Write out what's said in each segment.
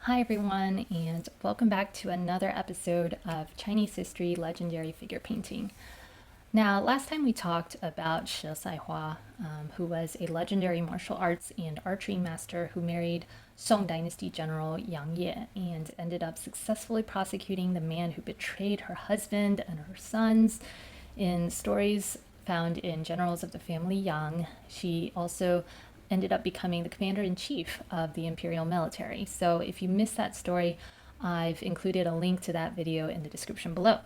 Hi, everyone, and welcome back to another episode of Chinese History Legendary Figure Painting. Now, last time we talked about Shi Saihua, who was a legendary martial arts and archery master who married Song Dynasty General Yang Ye and ended up successfully prosecuting the man who betrayed her husband and her sons. In stories found in Generals of the Family Yang, she also ended up becoming the commander-in-chief of the imperial military. So if you missed that story, I've included a link to that video in the description below.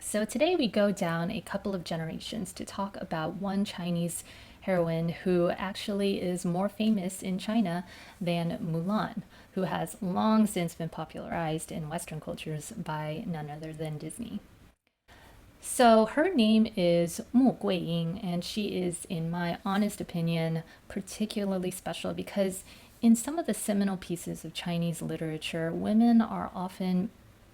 So today we go down a couple of generations to talk about one Chinese heroine who actually is more famous in China than Mulan, who has long since been popularized in Western cultures by none other than Disney. So her name is Mu Guiying, and she is, in my honest opinion, particularly special because in some of the seminal pieces of Chinese literature, women are often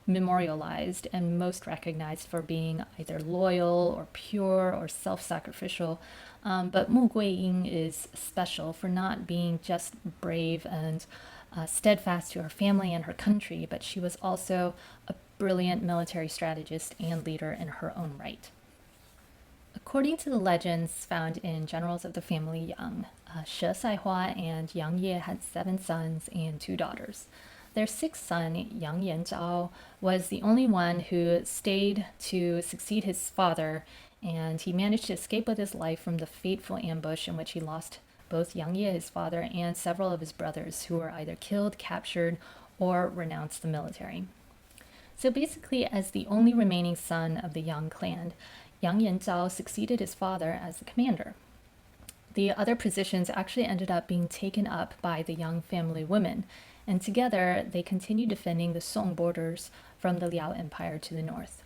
memorialized and most recognized for being either loyal or pure or self-sacrificial. But Mu Guiying is special for not being just brave and steadfast to her family and her country, but she was also a brilliant military strategist and leader in her own right. According to the legends found in Generals of the Family Yang, Shi Saihua and Yang Ye had 7 sons and 2 daughters. Their 6th son, Yang Yanzhao, was the only one who stayed to succeed his father, and he managed to escape with his life from the fateful ambush in which he lost both Yang Ye, his father, and several of his brothers, who were either killed, captured, or renounced the military. So basically, as the only remaining son of the Yang clan, Yang Yanzhao succeeded his father as the commander. The other positions actually ended up being taken up by the Yang family women, and together they continued defending the Song borders from the Liao Empire to the north.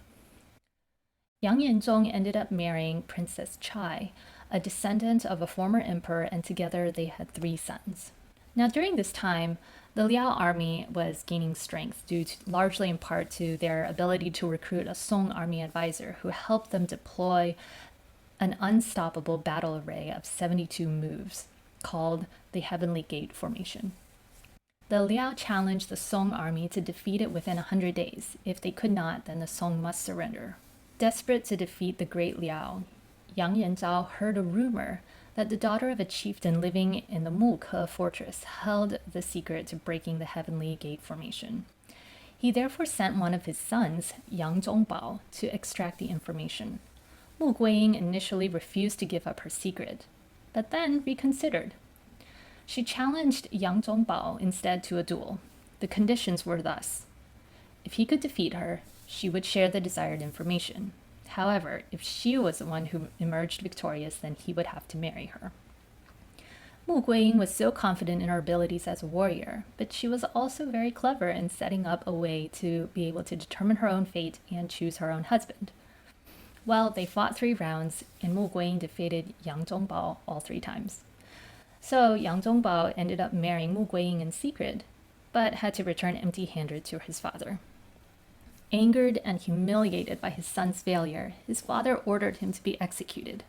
Yang Yanzhong ended up marrying Princess Chai, a descendant of a former emperor, and together they had 3 sons. Now, during this time, the Liao army was gaining strength due largely in part to their ability to recruit a Song army advisor who helped them deploy an unstoppable battle array of 72 moves called the Heavenly Gate Formation. The Liao challenged the Song army to defeat it within 100 days. If they could not, then the Song must surrender. Desperate to defeat the great Liao, Yang Yanzhao heard a rumor that the daughter of a chieftain living in the Muke fortress held the secret to breaking the Heavenly Gate Formation. He therefore sent one of his sons, Yang Zhongbao, to extract the information. Mu Guiying initially refused to give up her secret, but then reconsidered. She challenged Yang Zhongbao instead to a duel. The conditions were thus: if he could defeat her, she would share the desired information. However, if she was the one who emerged victorious, then he would have to marry her. Mu Guiying was so confident in her abilities as a warrior, but she was also very clever in setting up a way to be able to determine her own fate and choose her own husband. Well, they fought 3 rounds, and Mu Guiying defeated Yang Zhongbao all 3 times. So Yang Zhongbao ended up marrying Mu Guiying in secret, but had to return empty-handed to his father. Angered and humiliated by his son's failure, his father ordered him to be executed.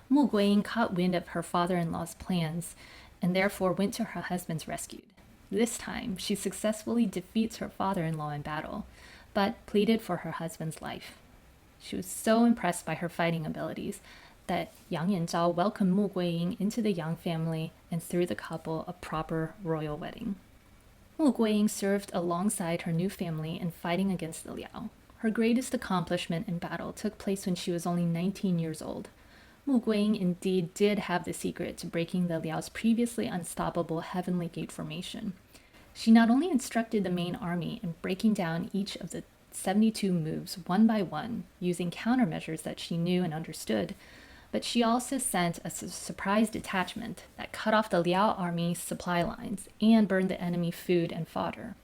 Mu Guiying caught wind of her father-in-law's plans and therefore went to her husband's rescue. This time, she successfully defeats her father-in-law in battle, but pleaded for her husband's life. She was so impressed by her fighting abilities that Yang Yanzhao welcomed Mu Guiying into the Yang family and threw the couple a proper royal wedding. Mu Guiying served alongside her new family in fighting against the Liao. Her greatest accomplishment in battle took place when she was only 19 years old. Mu Guiying indeed did have the secret to breaking the Liao's previously unstoppable Heavenly Gate Formation. She not only instructed the main army in breaking down each of the 72 moves one by one, using countermeasures that she knew and understood, but she also sent a surprise detachment that cut off the Liao army's supply lines and burned the enemy food and fodder.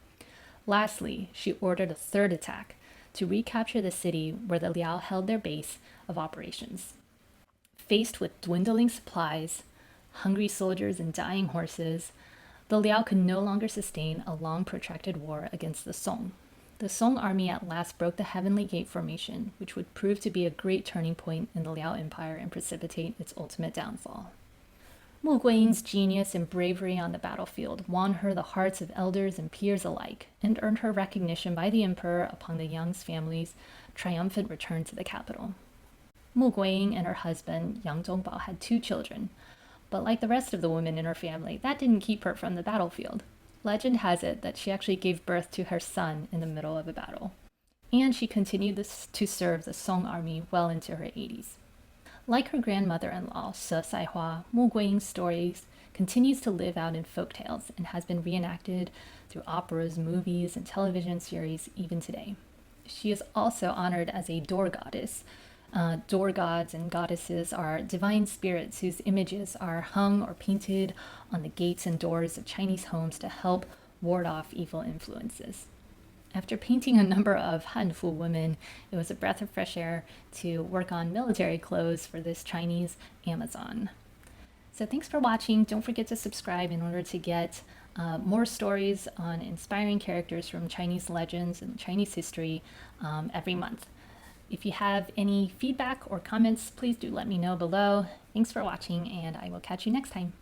Lastly, she ordered a 3rd attack to recapture the city where the Liao held their base of operations. Faced with dwindling supplies, hungry soldiers, and dying horses, the Liao could no longer sustain a long protracted war against the Song. The Song army at last broke the Heavenly Gate Formation, which would prove to be a great turning point in the Liao Empire and precipitate its ultimate downfall. Mu Guiying's genius and bravery on the battlefield won her the hearts of elders and peers alike, and earned her recognition by the emperor upon the young family's triumphant return to the capital. Mu Guiying and her husband, Yang Zhongbao, had 2 children, but like the rest of the women in her family, that didn't keep her from the battlefield. Legend has it that she actually gave birth to her son in the middle of a battle, and she continued to serve the Song army well into her 80s. Like her grandmother-in-law, Se Saihua, Mu Guiying's stories continues to live out in folktales and has been reenacted through operas, movies, and television series even today. She is also honored as a door goddess. Door gods and goddesses are divine spirits whose images are hung or painted on the gates and doors of Chinese homes to help ward off evil influences. After painting a number of Hanfu women, it was a breath of fresh air to work on military clothes for this Chinese Amazon. So thanks for watching. Don't forget to subscribe in order to get more stories on inspiring characters from Chinese legends and Chinese history every month. If you have any feedback or comments, please do let me know below. Thanks for watching, and I will catch you next time.